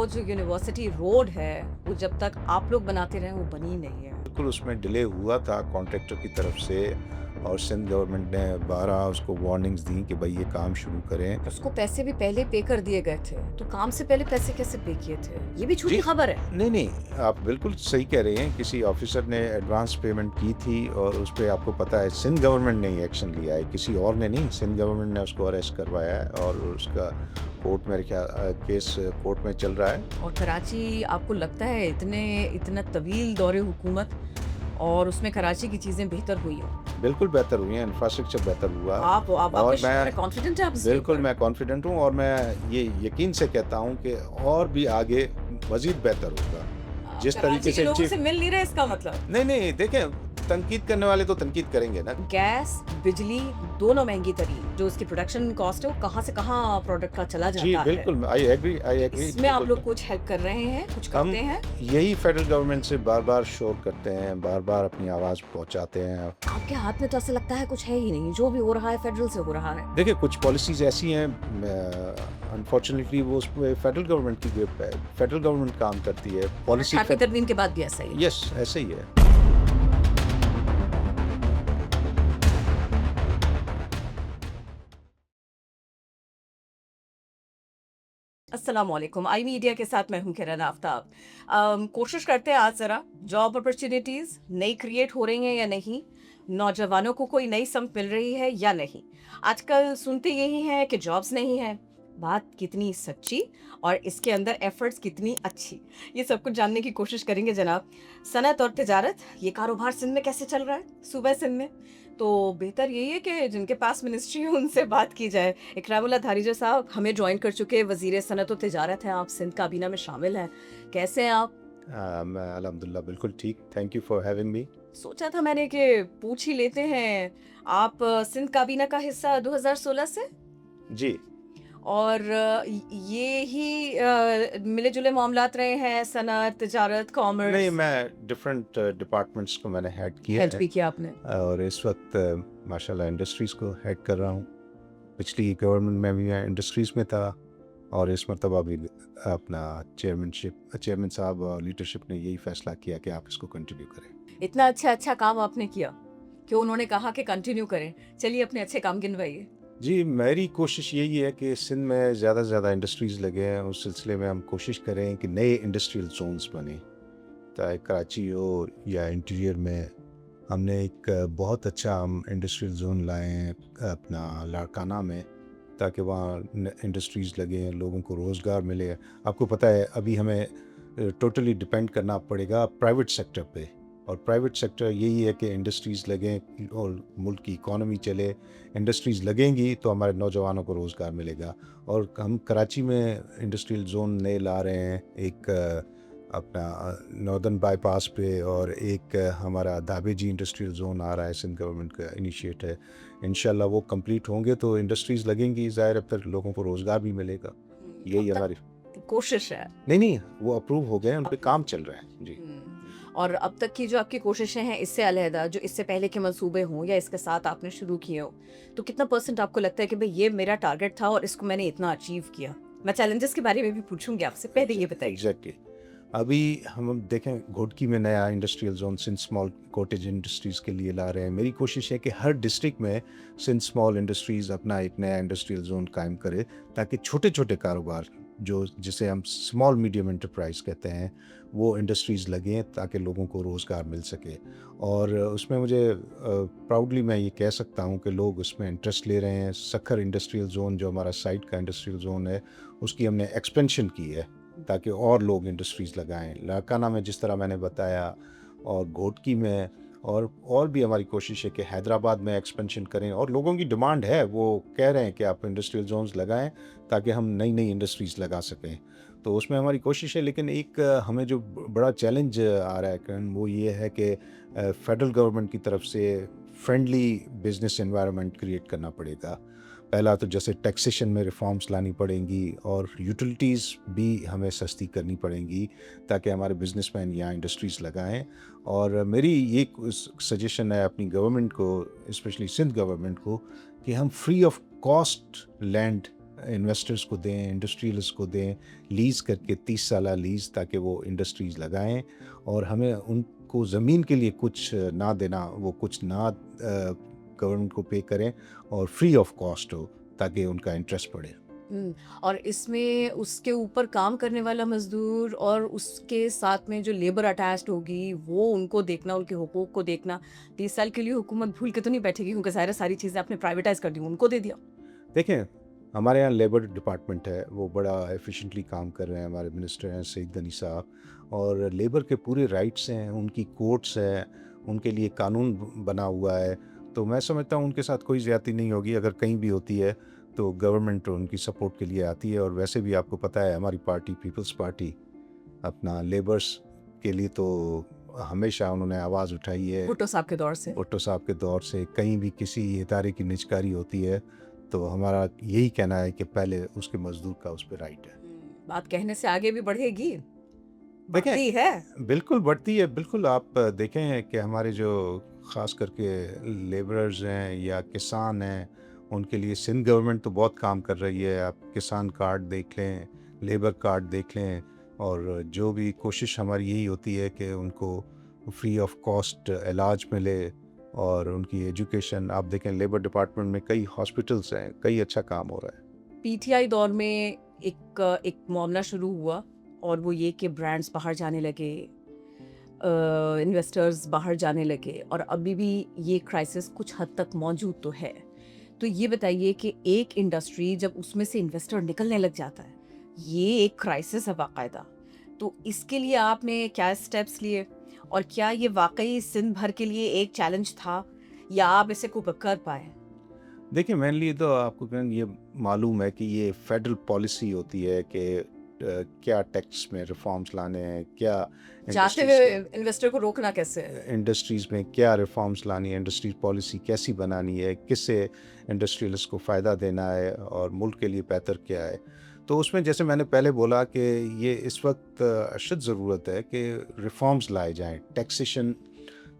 वो जो university road है, वो जब तक आप लोग बनाते रहे, वो बनी नहीं है। बिल्कुल उसमें डिले हुआ था कॉन्ट्रैक्टर की तरफ से और सिंध गवर्नमेंट ने 12 उसको वार्निंग्स दी कि भाई ये काम शुरू करें। उसको पैसे भी पहले पे कर दिए गए थे, तो काम से पहले पैसे कैसे पे किए थे? ये भी जी, झूठी खबर है। नहीं, नहीं, आप बिल्कुल सही कह रहे हैं। किसी ऑफ़िसर ने एडवांस पेमेंट की थी और उस पे आपको पता है सिंध गवर्नमेंट ने ही एक्शन लिया है, किसी और ने नहीं। सिंध गवर्नमेंट ने उसको अरेस्ट करवाया है और उसका कोर्ट मेरे ख्याल केस कोर्ट में चल रहा है। और कराची आपको लगता है इतना तवील दौरे हुकूमत और उसमें कराची की चीज़ें बेहतर हुई हों? बिल्कुल बेहतर हुई हैं, इंफ्रास्ट्रक्चर बेहतर हुआ आप और आपका मैं श्योर है, कॉन्फिडेंट है आप इसके बिल्कुल ऊपर? मैं कॉन्फिडेंट हूँ और मैं ये यकीन से कहता हूँ कि और भी आगे मज़ीद बेहतर होगा। आप जिस तरीके कराची के से लोगों चीफ से मिल नहीं रहे इसका मतलब? नहीं, नहीं, देखें तनकीद करने वाले तो तनकीद करेंगे ना। गैस, बिजली दोनों महँगी तरी, जो उसकी प्रोडक्शन कॉस्ट है वो कहाँ से कहाँ प्रोडक्ट का चला जी, जाता है। बिल्कुल आई एग्री इसमें आप बिल्कुल। लोग कुछ हेल्प कर रहे हैं, कुछ हम करते हैं? यही फेडरल गवर्नमेंट से बार-बार शोर करते हैं, बार-बार अपनी आवाज़ पहुँचाते हैं। आपके हाथ में तो ऐसा लगता है कुछ है ही नहीं, जो भी हो रहा है फेडरल से हो रहा है। देखिए कुछ पॉलिसीज़ ऐसी हैं अनफॉर्चुनेटली वो उसपे फेडरल गवर्नमेंट की ग्रिप है। फेडरल गवर्नमेंट काम करती है। पॉलिसी 18वीं तरमीम के बाद भी ऐसा ही है। यस, ऐसे ही है। अस्सलाम वालेकुम। आई मीडिया के साथ मैं हूँ किरण आफ़ताब। कोशिश करते हैं आज ज़रा जॉब अपॉर्च्युनिटीज़ नई क्रिएट हो रही हैं या नहीं? नौजवानों को कोई नई समत मिल रही है या नहीं? आजकल सुनते यही हैं कि जॉब्स नहीं हैं। बात कितनी सच्ची और इसके अंदर एफर्ट्स कितनी अच्छी, ये सब कुछ जानने की कोशिश करेंगे जनाब। सनअत और तिजारत, ये कारोबार सिंध में कैसे चल रहा है? सूबे सिंध में? तो बेहतर यही है कि जिनके पास मिनिस्ट्री है उनसे बात की जाए। इकरामुल्लाह धारीजा साहब हमें जॉइन कर चुके वज़ीर सनअत व तिजारत हैं, आप सिंध काबीना में शामिल हैं। कैसे हैं आप? मैं अल्हम्दुलिल्लाह बिल्कुल ठीक। Thank you for having me. सोचा था मैंने कि पूछ ही लेते हैं। आप सिंध काबीना का हिस्सा 2016 से? जी। और ये ही मिले-जुले मामलात रहे हैं सनअत, तिजारत, नहीं, कॉमर्स? मैं डिफरेंट डिपार्टमेंट्स को मैंने हेड किया हेल्प है भी किया आपने। और इस वक्त माशाल्लाह इंडस्ट्रीज़ को हेड कर रहा हूँ। पिछली गवर्नमेंट में भी मैं इंडस्ट्रीज़ में था और इस मरतबा भी अपना चेयरमैन साहब और लीडरशिप ने यही फैसला किया कि आप इसको कंटिन्यू करें। इतना अच्छा काम आपने किया कि उन्होंने कहा कि कंटिन्यू करें। चलिए अपने अच्छे काम गिनवाइए। जी, मेरी कोशिश यही है कि सिंध में ज़्यादा से ज़्यादा इंडस्ट्रीज़ लगे हैं। उस सिलसिले में हम कोशिश करें कि नए इंडस्ट्रियल ज़ोन्स बने, चाहे कराची हो या इंटीरियर में। हमने एक बहुत अच्छा हम इंडस्ट्रियल ज़ोन लाए हैं अपना लाड़काना में, ताकि वहाँ इंडस्ट्रीज़ लगें, लोगों को रोज़गार मिले। आपको पता है अभी हमें टोटली डिपेंड करना पड़ेगा प्राइवेट सेक्टर पे और प्राइवेट सेक्टर यही है कि इंडस्ट्रीज़ लगें और मुल्क की इकॉनमी चले। इंडस्ट्रीज़ लगेंगी तो हमारे नौजवानों को रोज़गार मिलेगा और हम कराची में इंडस्ट्रियल ज़ोन नए ला रहे हैं। एक अपना नॉर्दर्न बाईपास पे और एक हमारा दाबेजी इंडस्ट्रियल ज़ोन आ रहा है, सिंध गवर्नमेंट का इनिशिएट है। इंशाल्लाह वो कंप्लीट होंगे तो इंडस्ट्रीज़ लगेंगी, ज़ाहिर है फिर लोगों को रोज़गार भी मिलेगा। अब यही तक हमारी कोशिश है। नहीं, नहीं, वो अप्रूव हो गए हैं, उन पे काम चल रहा है। जी। और अब तक की जो आपकी कोशिशें हैं इससे अलहदा जो इससे पहले के मंसूबे हों या इसके साथ आपने शुरू किए हो, तो कितना परसेंट आपको लगता है कि भई ये मेरा टारगेट था और इसको मैंने इतना अचीव किया? मैं चैलेंजेस के बारे में भी पूछूँगी आपसे, पहले ये बताइए। एग्ज़ैक्टली। अभी हम देखें घोटकी में नया industrial zone Sindh small cottage industries के लिए ला रहे हैं। मेरी कोशिश है कि हर डिस्ट्रिक्ट में सिंध स्मॉल इंडस्ट्रीज़ अपना एक नया इंडस्ट्रियल ज़ोन कायम करे, ताकि छोटे-छोटे कारोबार जो जिसे हम स्मॉल मीडियम एंटरप्राइज़ कहते हैं, वो इंडस्ट्रीज़ लगें ताकि लोगों को रोज़गार मिल सके। और उसमें मुझे प्राउडली मैं ये कह सकता हूँ कि लोग उसमें इंटरेस्ट ले रहे हैं। सखर इंडस्ट्रियल ज़ोन जो हमारा साइट का इंडस्ट्रियल ज़ोन है, उसकी हमने एक्सपेंशन की है ताकि और लोग इंडस्ट्रीज़ लगाएँ। लाड़काना में जिस तरह मैंने बताया और घोटकी में और भी हमारी कोशिश है कि हैदराबाद में एक्सपेंशन करें और लोगों की डिमांड है, वो कह रहे हैं कि आप इंडस्ट्रियल ज़ोन्स लगाएँ ताकि हम नई-नई इंडस्ट्रीज़ लगा सकें। तो उसमें हमारी कोशिश है, लेकिन एक हमें जो बड़ा चैलेंज आ रहा है करण, वो ये है कि फेडरल गवर्नमेंट की तरफ से फ्रेंडली बिज़नेस एनवायरनमेंट क्रिएट करना पड़ेगा। पहला तो जैसे टैक्सेशन में रिफॉर्म्स लानी पड़ेंगी और यूटिलिटीज़ भी हमें सस्ती करनी पड़ेंगी ताकि हमारे बिजनेसमैन यहाँ इंडस्ट्रीज़ लगाएं। और मेरी ये सजेशन है अपनी गवर्नमेंट को, स्पेशली सिंध गवर्नमेंट को, कि हम free of cost land investors को दें, इंडस्ट्रियलिस्ट को दें, लीज़ करके 30 साला लीज़, ताकि वो इंडस्ट्रीज़ लगाएँ और हमें उनको ज़मीन के लिए कुछ ना देना, वो कुछ ना गवर्नमेंट को पे करें और फ्री ऑफ कॉस्ट हो, ताकि उनका इंटरेस्ट बढ़े। हुँ, और इसमें उसके ऊपर काम करने वाला मज़दूर और उसके साथ में जो लेबर अटैच्ड होगी, वो उनको देखना, उनके हुकूक को देखना। 30 साल के लिए हुकूमत भूल के तो नहीं बैठेगी, क्योंकि ज़ाहिर है सारी चीज़ें आपने प्राइवेटाइज़ कर दी, उनको दे दिया। देखें, हमारे यहाँ लेबर डिपार्टमेंट है, वो बड़ा एफिशिएंटली काम कर रहे हैं, हमारे मिनिस्टर हैं सईद गनी साहब, और लेबर के पूरे राइट्स हैं, उनकी कोर्ट्स हैं, उनके लिए कानून बना हुआ है। तो मैं समझता हूँ उनके साथ कोई ज़्यादती नहीं होगी। अगर कहीं भी होती है तो गवर्नमेंट उनकी सपोर्ट के लिए आती है, और वैसे भी आपको पता है हमारी पार्टी पीपल्स पार्टी अपना लेबर्स के लिए तो हमेशा उन्होंने आवाज़ उठाई है। भुट्टो साहब के दौर से। भुट्टो साहब के दौर से कहीं भी किसी इदारे की निजकारी होती है तो हमारा यही कहना है कि पहले उसके मजदूर का उस पर राइट है। बात कहने से आगे भी बढ़ेगी, देखें, बढ़ती है। बिल्कुल बढ़ती है, बिल्कुल। आप देखें कि हमारे जो ख़ास करके लेबरर्स हैं या किसान हैं, उनके लिए सिंध गवर्नमेंट तो बहुत काम कर रही है। आप किसान कार्ड देख लें, लेबर कार्ड देख लें, और जो भी कोशिश हमारी यही होती है कि उनको फ्री ऑफ कॉस्ट इलाज मिले और उनकी एजुकेशन। आप देखें लेबर डिपार्टमेंट में कई हॉस्पिटल्स हैं, कई अच्छा काम हो रहा है। पीटीआई दौर में एक मामला शुरू हुआ, और वो ये कि ब्रांड्स बाहर जाने लगे, इन्वेस्टर्स बाहर जाने लगे, और अभी भी ये क्राइसिस कुछ हद तक मौजूद तो है। तो ये बताइए कि एक इंडस्ट्री जब उसमें से इन्वेस्टर निकलने लग जाता है, ये एक क्राइसिस है बाकायदा। तो इसके लिए आपने क्या स्टेप्स लिए, और क्या ये वाकई सिंध भर के लिए एक चैलेंज था, या आप इसे कोप कर पाए? देखिए, मेनली तो आपको ये मालूम है कि ये फेडरल पॉलिसी होती है कि क्या टैक्स में रिफॉर्म्स लाने हैं, क्या जाते इंडस्ट्रीज हुए इन्वेस्टर को रोकना कैसे है? इंडस्ट्रीज़ में क्या रिफॉर्म्स लानी है, इंडस्ट्री पॉलिसी कैसी बनानी है, किससे इंडस्ट्रियलिस्ट को फ़ायदा देना है और मुल्क के लिए बेहतर क्या है। तो उसमें जैसे मैंने पहले बोला कि ये इस वक्त अशद ज़रूरत है कि रिफॉर्म्स लाए जाएं। टैक्सेशन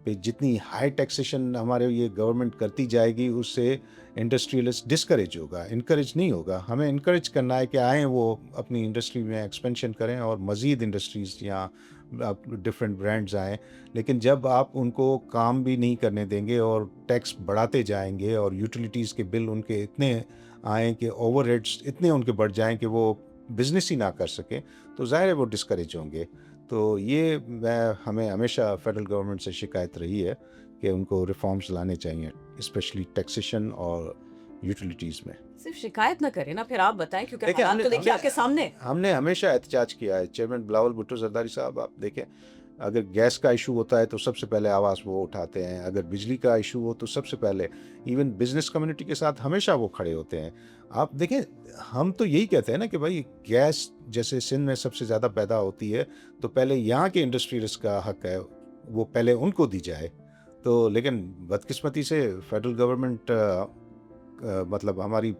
पे जितनी हाई टैक्सेशन हमारे ये गवर्नमेंट करती जाएगी, उससे इंडस्ट्रियलिस्ट डिस्करेज होगा, इनकरेज नहीं होगा। हमें इनकरेज करना है कि आएँ, वो अपनी इंडस्ट्री में एक्सपेंशन करें और मज़ीद इंडस्ट्रीज़ या डिफरेंट ब्रांड्स आएँ। लेकिन जब आप उनको काम भी नहीं करने देंगे और टैक्स बढ़ाते जाएंगे और यूटिलिटीज़ के बिल उनके इतने आएँ कि ओवरहेड्स इतने उनके बढ़ जाएँ कि वो बिज़नेस ही ना कर सकें, तो ज़ाहिर है वो डिस्करेज होंगे। तो ये हमें हमेशा फेडरल गवर्नमेंट से शिकायत रही है कि उनको रिफॉर्म्स लाने चाहिए, स्पेशली टैक्सेशन और यूटिलिटीज़ में। सिर्फ शिकायत ना करें ना, फिर आप बताएं, क्योंकि देखिए, हालात तो देखिए आपके सामने। हमने हमेशा एहतजाज किया है। चेयरमैन बिलावल भुट्टो जरदारी साहब, आप देखें, अगर गैस का इशू होता है तो सबसे पहले आवाज़ वो उठाते हैं। अगर बिजली का इशू हो तो सबसे पहले इवन बिजनेस कम्युनिटी के साथ हमेशा वो खड़े होते हैं। आप देखें, हम तो यही कहते हैं ना कि भाई गैस जैसे सिंध में सबसे ज़्यादा पैदा होती है, तो पहले यहाँ के इंडस्ट्रियलिस्ट का हक है, वो पहले उनको दी जाए। तो लेकिन बदकिस्मती से फेडरल गवर्नमेंट मतलब हमारी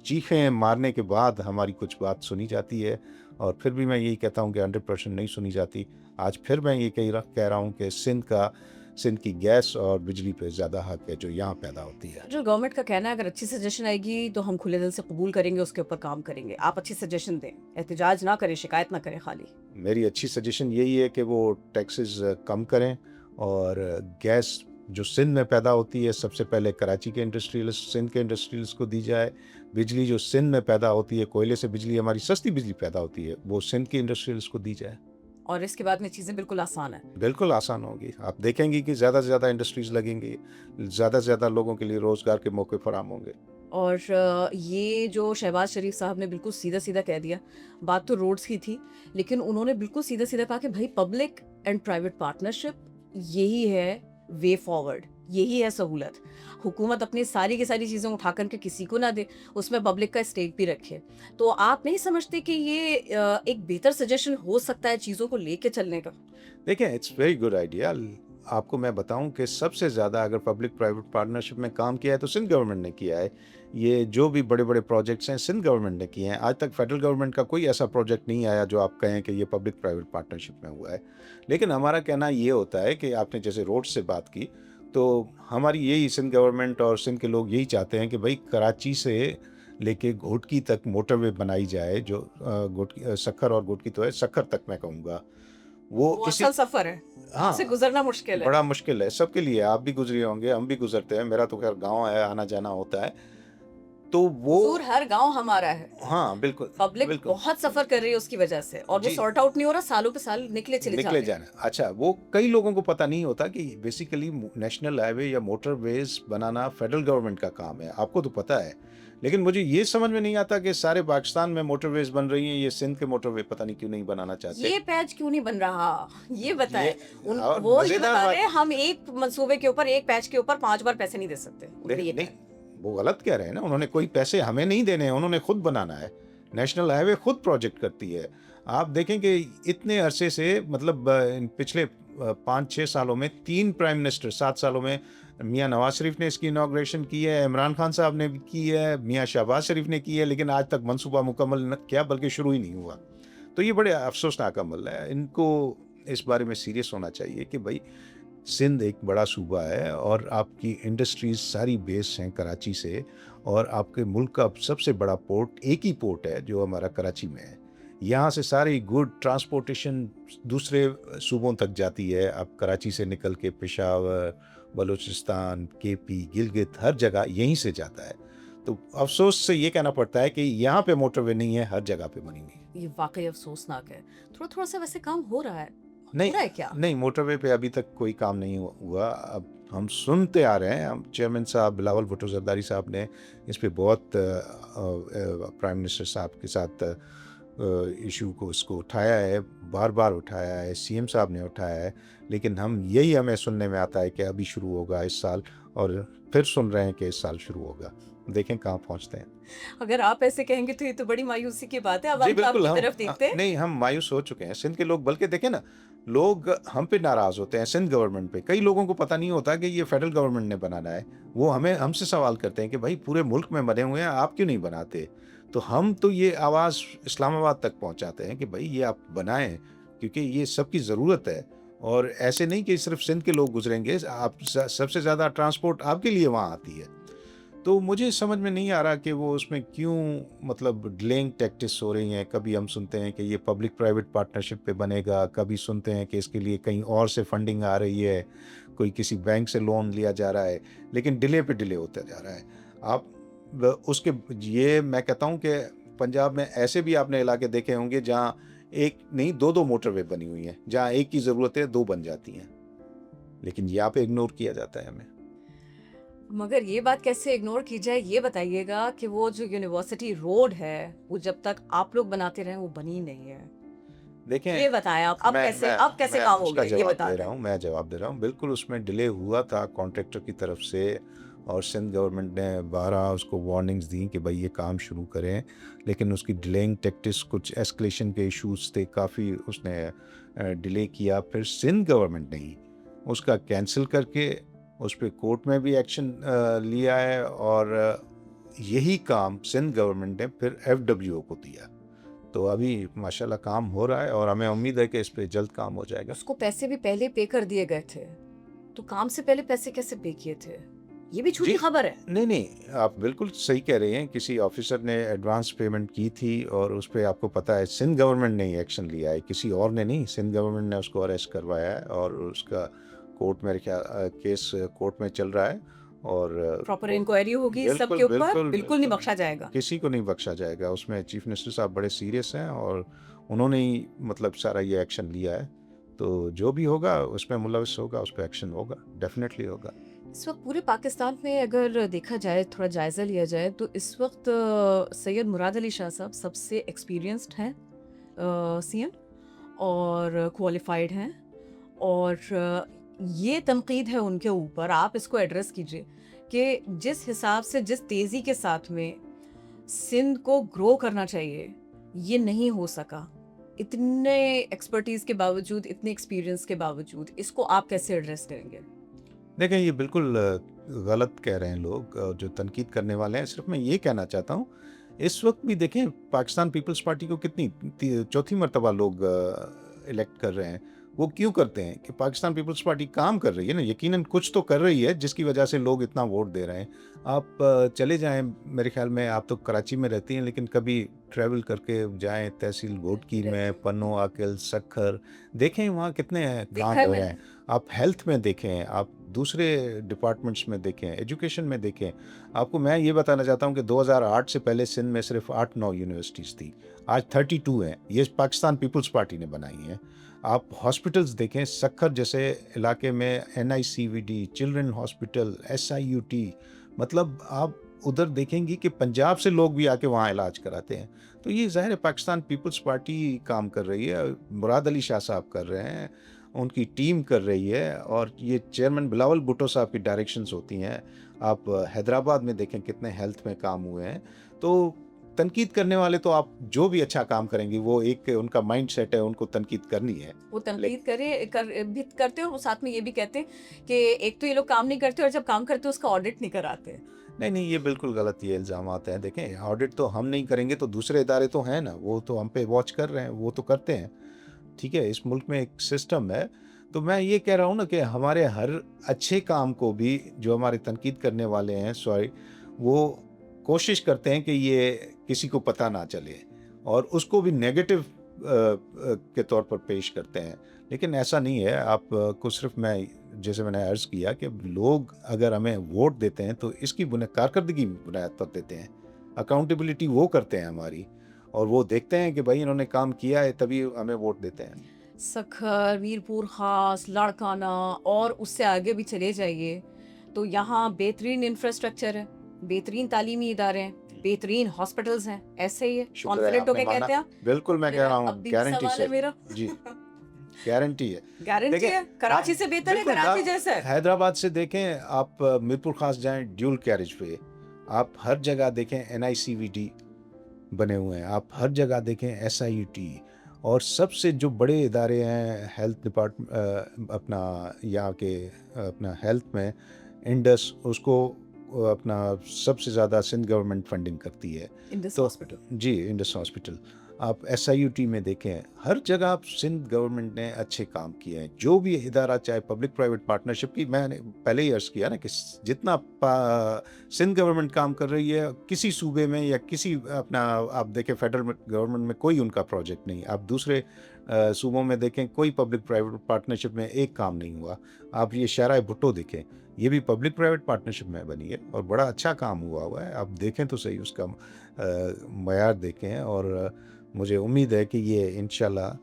चीखें मारने के बाद हमारी कुछ बात सुनी जाती है, और फिर भी मैं यही कहता हूँ कि 100% नहीं सुनी जाती। आज फिर मैं ये कह रहा हूँ कि सिंध की गैस और बिजली पे ज़्यादा हक है जो यहाँ पैदा होती है। जो गवर्नमेंट का कहना है, अगर अच्छी सजेशन आएगी तो हम खुले दिल से कबूल करेंगे, उसके ऊपर काम करेंगे। आप अच्छी सजेशन दें, एहतजाज ना करें, शिकायत ना करें खाली। मेरी अच्छी सजेशन यही है कि वो टैक्सेस कम करें, और गैस जो सिंध में पैदा होती है सबसे पहले कराची के इंडस्ट्रियलिस्ट, सिंध के इंडस्ट्रियलिस्ट को दी जाए। बिजली जो सिंध में पैदा होती है, कोयले से बिजली, हमारी सस्ती बिजली पैदा होती है, वो सिंध के इंडस्ट्रियलिस्ट को दी जाए। और इसके बाद में चीज़ें बिल्कुल आसान है। बिल्कुल आसान होगी। आप देखेंगे कि ज़्यादा से ज़्यादा इंडस्ट्रीज़ लगेंगी, ज़्यादा से ज़्यादा लोगों के लिए रोज़गार के मौके फराहम होंगे। और ये जो शहबाज शरीफ साहब ने बिल्कुल सीधा-सीधा कह दिया, बात तो रोड्स की थी, लेकिन उन्होंने बिल्कुल सीधा-सीधा कहा कि भाई पब्लिक एंड प्राइवेट पार्टनरशिप यही है वे फॉरवर्ड, यही है सहूलत। हुकूमत अपनी सारी की सारी चीज़ें उठा कर के किसी को ना दे, उसमें पब्लिक का स्टेक भी रखे। तो आप नहीं समझते कि ये एक बेहतर सजेशन हो सकता है चीज़ों को लेके चलने का? देखें, इट्स वेरी गुड आइडिया। आपको मैं बताऊं कि सबसे ज़्यादा अगर पब्लिक प्राइवेट पार्टनरशिप में काम किया है तो सिंध गवर्नमेंट ने किया है। ये जो भी बड़े बड़े प्रोजेक्ट्स हैं सिंध गवर्नमेंट ने किए हैं। आज तक फेडरल गवर्नमेंट का कोई ऐसा प्रोजेक्ट नहीं आया जो आप कहें कि ये पब्लिक प्राइवेट पार्टनरशिप में हुआ है। लेकिन हमारा कहना ये होता है कि आपने जैसे रोड से बात की, तो हमारी यही सिंध गवर्नमेंट और सिंध के लोग यही चाहते हैं कि भाई कराची से लेके घोटकी तक मोटरवे बनाई जाए, जो घोटकी सक्खर और घोटकी तो है, सक्खर तक मैं कहूँगा वो वो इसी। असल सफर है, उससे हाँ, गुजरना मुश्किल है। बड़ा मुश्किल है सबके लिए, आप भी गुजरे होंगे, हम भी गुजरते हैं, मेरा तो खैर गांव है, आना जाना होता है, तो वो। हुजूर हर गांव हमारा है। हाँ बिल्कुल। पब्लिक बिल्कुल बहुत सफर कर रही है उसकी वजह से, और वो जी, सॉर्ट आउट नहीं हो रहा, सालों पे साल निकले चले जा निकले रहे हैं। जाना। अच्छा, वो कई लोगों को पता नहीं होता कि बेसिकली नेशनल हाईवे या मोटरवेज बनाना फेडरल गवर्नमेंट का काम है, आपको तो पता है, लेकिन मुझे ये समझ में नहीं आता कि सारे पाकिस्तान में मोटरवेज बन रही हैं, ये सिंध के मोटरवे पता नहीं क्यों नहीं बनाना चाहते। ये पैच क्यों नहीं बन रहा, ये बताएं। ये उन और वो ये मजेदार बता बात, रहे हैं हम एक मंसूबे के ऊपर, एक पैच के ऊपर 5 बार पैसे नहीं दे सकते, उनका ये नहीं, है। वो गलत कह रहे हैं ना, उन्होंने कोई पैसे हमें नहीं देने हैं, उन्होंने खुद बनाना है। नेशनल हाईवे खुद प्रोजेक्ट करती है। आप देखें कि इतने अरसे से, मतलब इन पिछले 5-6 सालों में 3 प्राइम मिनिस्टर, 7 सालों में मियाँ नवाज शरीफ ने इसकी इनॉग्रेशन की है, इमरान खान साहब ने भी की है, मियाँ शहबाज शरीफ ने की है, लेकिन आज तक मंसूबा मुकम्मल न किया, बल्कि शुरू ही नहीं हुआ। तो ये बड़े अफसोसनाक अमल है, इनको इस बारे में सीरियस होना चाहिए कि भाई सिंध एक बड़ा सूबा है और आपकी इंडस्ट्रीज सारी बेस हैं कराची से, और आपके मुल्क का सबसे बड़ा पोर्ट एक ही पोर्ट है जो हमारा कराची में है। यहाँ से सारी गुड ट्रांसपोर्टेशन दूसरे सूबों तक जाती है, आप कराची से निकल के पेशावर, बलूचिस्तान, केपी, गिलगित, हर जगह यहीं से जाता है। तो अफसोस से ये कहना पड़ता है कि यहाँ पे मोटरवे नहीं है, हर जगह पे बनी हुई है। ये वाकई अफसोसनाक है। थोड़ा थोड़ा सा वैसे काम हो रहा है, नहीं हो रहा है क्या? नहीं, मोटरवे पे अभी तक कोई काम नहीं हुआ। अब हम सुनते आ रहे हैं, हम चेयरमैन साहब बिलावल भुट्टो जरदारी साहब ने इस पे बहुत प्राइम मिनिस्टर साहब के साथ इशू को उसको उठाया है, बार बार उठाया है, सीएम साहब ने उठाया है, लेकिन हमें सुनने में आता है कि अभी शुरू होगा इस साल, और फिर सुन रहे हैं कि इस साल शुरू होगा। देखें कहाँ पहुँचते हैं। अगर आप ऐसे कहेंगे तो ये तो बड़ी मायूसी की बात है। अब जी हम बिल्कुल, आपकी तरफ देखते हैं। नहीं, हम मायूस हो चुके हैं सिंध के लोग, बल्कि देखें ना, लोग हम पे नाराज होते हैं, सिंध गवर्नमेंट पे। कई लोगों को पता नहीं होता कि ये फेडरल गवर्नमेंट ने बनाना है, वो हमसे सवाल करते हैं कि भाई पूरे मुल्क में बने हुए हैं, आप क्यों नहीं बनाते। तो हम तो ये आवाज़ इस्लामाबाद तक पहुंचाते हैं कि भाई ये आप बनाएं, क्योंकि ये सबकी ज़रूरत है, और ऐसे नहीं कि सिर्फ सिंध के लोग गुजरेंगे, आप सबसे ज़्यादा ट्रांसपोर्ट आपके लिए वहाँ आती है। तो मुझे समझ में नहीं आ रहा कि वो उसमें क्यों, मतलब डिलेइंग टैक्टिक्स हो रही हैं। कभी हम सुनते हैं कि ये पब्लिक प्राइवेट पार्टनरशिप पे बनेगा, कभी सुनते हैं कि इसके लिए कहीं और से फंडिंग आ रही है, कोई किसी बैंक से लोन लिया जा रहा है, लेकिन डिले पे डिले होता जा रहा है। आप उसके, ये मैं कहता हूँ कि पंजाब में ऐसे भी आपने इलाके देखे होंगे जहाँ एक नहीं, दो दो मोटरवे बनी हुई हैं, जहाँ एक की ज़रूरत है, दो बन जाती हैं, लेकिन यहाँ पे इग्नोर किया जाता है हमें। मगर ये बात कैसे इग्नोर की जाए, ये बताइएगा कि वो जो यूनिवर्सिटी रोड है, वो जब तक आप लोग बनाते रहे वो बनी नहीं है। देखें, ये बताएं आप, अब कैसे मैं काम हो उसका गया, ये जवाब बता दे दें। रहा हूँ, मैं जवाब दे रहा हूँ। बिल्कुल उसमें डिले हुआ था कॉन्ट्रैक्टर की तरफ से, और सिंध गवर्नमेंट ने 12 उसको वार्निंग्स दी कि भाई ये काम शुरू करें, लेकिन उसकी डिलेइंग टैक्टिक्स, कुछ एस्केलेशन के इश्यूज थे, काफ़ी उसने डिले किया। फिर सिंध गवर्नमेंट ने ही उसका कैंसिल करके उस पर कोर्ट में भी एक्शन लिया है, और यही काम सिंध गवर्नमेंट ने फिर FWO को दिया। तो अभी माशाल्लाह काम हो रहा है, और हमें उम्मीद है कि इस पे जल्द काम हो जाएगा। उसको पैसे भी पहले पे कर दिए गए थे, तो काम से पहले पैसे कैसे पे किए थे? ये भी झूठी जी, खबर है। नहीं, आप बिल्कुल सही कह रहे हैं। किसी ऑफिसर ने एडवांस पेमेंट की थी, और उस पे आपको पता है सिंध गवर्नमेंट ने ही एक्शन लिया है, किसी और ने नहीं। सिंध गवर्नमेंट ने उसको अरेस्ट करवाया है, और उसका कोर्ट में केस कोर्ट में चल रहा है, और प्रॉपर इंक्वायरी होगी इस सब बिल्कुल के ऊपर, बिल्कुल बिल्कुल नहीं बख्शा जाएगा। किसी को नहीं बख्शा जाएगा। उसमें चीफ मिनिस्टर साहब बड़े सीरियस हैं, और उन्होंने ही मतलब सारा ये एक्शन लिया है। तो जो भी होगा उसमें मुलविस होगा, उस पर एक्शन होगा, डेफिनेटली होगा। इस वक्त पूरे पाकिस्तान में अगर देखा जाए, थोड़ा जायजा लिया जाए, तो इस वक्त सैयद मुराद अली शाह साहब सबसे एक्सपीरियंस्ड हैं सीएम, और क्वालिफाइड हैं, और ये तनकीद है उनके ऊपर, आप इसको एड्रेस कीजिए कि जिस हिसाब से, जिस तेज़ी के साथ में सिंध को ग्रो करना चाहिए, ये नहीं हो सका। इतने एक्सपर्टीज के बावजूद, इतने एक्सपीरियंस के बावजूद, इसको आप कैसे एड्रेस करेंगे? देखें, ये बिल्कुल गलत कह रहे हैं लोग, और जो तनकीद करने वाले हैं। सिर्फ मैं ये कहना चाहता हूँ, इस वक्त भी देखें पाकिस्तान पीपल्स पार्टी को कितनी चौथी मरतबा लोग इलेक्ट कर रहे हैं। वो क्यों करते हैं कि पाकिस्तान पीपल्स पार्टी काम कर रही है ना, यकीनन कुछ तो कर रही है जिसकी वजह से लोग इतना वोट दे रहे हैं। आप चले जाएं, मेरे ख्याल में आप तो कराची में रहती हैं, लेकिन कभी ट्रैवल करके जाएं तहसील घोटकी रहती में, हूँ। पन्नो, आकिल, सखर, देखें वहाँ कितने देखा काम है हो रहे मैंने। हैं। आप हेल्थ में देखें, आप दूसरे डिपार्टमेंट्स में देखें, एजुकेशन में देखें। आपको मैं ये बताना चाहता हूँ कि 2008 से पहले सिंध में सिर्फ 8-9 यूनिवर्सिटीज़ थी, आज 32 हैं। ये पाकिस्तान पीपल्स पार्टी ने बनाई हैं। आप हॉस्पिटल्स देखें, सखर जैसे इलाके में NICVD, चिल्ड्रन हॉस्पिटल, SIUT, मतलब आप उधर देखेंगी कि पंजाब से लोग भी आके वहाँ इलाज कराते हैं। तो ये ज़ाहिर है पाकिस्तान पीपल्स पार्टी काम कर रही है, मुराद अली शाह साहब कर रहे हैं, उनकी टीम कर रही है, और ये चेयरमैन बिलावल भुट्टो साहब की डायरेक्शंस होती हैं। आप हैदराबाद में देखें कितने हेल्थ में काम हुए हैं। तो तनकीद करने वाले तो आप जो भी अच्छा काम करेंगे, वो एक उनका माइंड सेट है, उनको तनकीद करनी है। वो तनकीद भी करते हैं और वो साथ में ये भी कहते हैं कि एक तो ये लोग काम नहीं करते और जब काम करते हैं उसका ऑडिट नहीं कराते। नहीं नहीं, ये बिल्कुल गलत ये इल्ज़ाम आते हैं। देखें, ऑडिट तो हम नहीं करेंगे तो दूसरे इदारे तो हैं ना, वो तो हम पे वॉच कर रहे हैं, वो तो करते हैं। ठीक है, इस मुल्क में एक सिस्टम है। तो मैं ये कह रहा हूँ ना कि हमारे हर अच्छे काम को भी जो हमारे तनकीद करने वाले हैं, सॉरी, वो कोशिश करते हैं कि ये किसी को पता ना चले, और उसको भी नेगेटिव के तौर पर पेश करते हैं। लेकिन ऐसा नहीं है। आप को सिर्फ मैं, जैसे मैंने अर्ज़ किया कि लोग अगर हमें वोट देते हैं तो इसकी कारकर्दगी बुनियाद पर देते हैं। अकाउंटेबिलिटी वो करते हैं हमारी, और वो देखते हैं कि भाई इन्होंने काम किया है, तभी हमें वोट देते हैं। सखर, मीरपुर खास, लाड़काना और उससे आगे भी चले जाइए तो यहाँ बेहतरीन इंफ्रास्ट्रक्चर है, बेहतरीन तालीमी इदारे हैं, बेहतरीन हॉस्पिटल्स हैं। ऐसे ही है, शुक्र है कॉन्फिडेंट आपने होके माना। कहते हैं आप? बिल्कुल मैं कह मेरा रहा अब हूँ, भी गारंटी सवाल से। है मेरा। जी, गारंटी है। गारंटी देखें, है, कराची आप से बेहतर है, बिल्कुल कराची आप जैसा है। हैदराबाद से देखें, आप मीरपुर खास जाएं ड्यूल कैरेज पे, आप हर जगह देखें NICVD बने हुए हैं, आप हर जगह देखें SIUT, और सबसे जो बड़े इदारे हैं हेल्थ डिपार्टमेंट, अपना यहाँ के अपना हेल्थ में इंडस, उसको अपना सबसे ज़्यादा सिंध गवर्नमेंट फंडिंग करती है। इंडस तो हॉस्पिटल। जी, इंडस हॉस्पिटल। आप SIUT में देखें, हर जगह आप सिंध गवर्नमेंट ने अच्छे काम किए हैं। जो भी इदारा, चाहे पब्लिक प्राइवेट पार्टनरशिप की, मैंने पहले ही अर्ज़ किया ना कि जितना सिंध गवर्नमेंट काम कर रही है, किसी सूबे में या किसी अपना, आप देखें फेडरल गवर्नमेंट में कोई उनका प्रोजेक्ट नहीं। आप दूसरे सूबों में देखें, कोई पब्लिक प्राइवेट पार्टनरशिप में एक काम नहीं हुआ। आप ये शाहराह भुट्टो देखें, ये भी पब्लिक प्राइवेट पार्टनरशिप में बनी है और बड़ा अच्छा काम हुआ है। आप देखें तो सही, उसका मयार देखें, और मुझे उम्मीद है कि ये इंशाल्लाह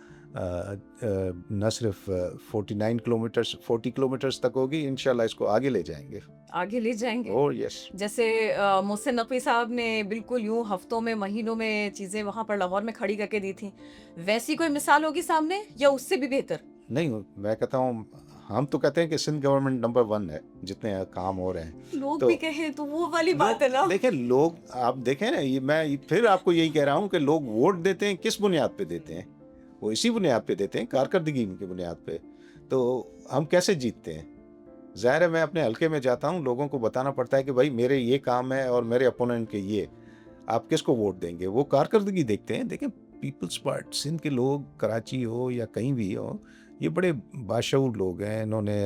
न सिर्फ 40 किलोमीटर्स तक होगी, इंशाल्लाह इसको आगे ले जाएंगे। आगे ले जाएंगे। और यस, जैसे मोहसिन नकवी साहब ने बिल्कुल यूं हफ्तों में, महीनों में चीजें वहां पर लाहौर में खड़ी करके दी थी, वैसी कोई मिसाल होगी सामने या उससे भी बेहतर? नहीं, मैं कहता हूँ, हम तो कहते हैं कि सिंध गवर्नमेंट नंबर 1 है, जितने काम हो रहे हैं। लोग तो भी कहें तो वो वाली बात है ना। देखें, लोग, आप देखें ना, ये मैं फिर आपको यही कह रहा हूँ कि लोग वोट देते हैं किस बुनियाद पे देते हैं? वो इसी बुनियाद पे देते हैं, कारकर्दगी की बुनियाद पे। तो हम कैसे जीतते हैं? ज़ाहिर है, मैं अपने हल्के में जाता हूँ, लोगों को बताना पड़ता है कि भाई मेरे ये काम है और मेरे अपोनेंट के ये, आप किसको वोट देंगे? वो कारकर्दगी देखते हैं। देखें, पीपल्स पार्टी सिंध के लोग, कराची हो या कहीं भी हो, ये बड़े बाशऊर लोग हैं। इन्होंने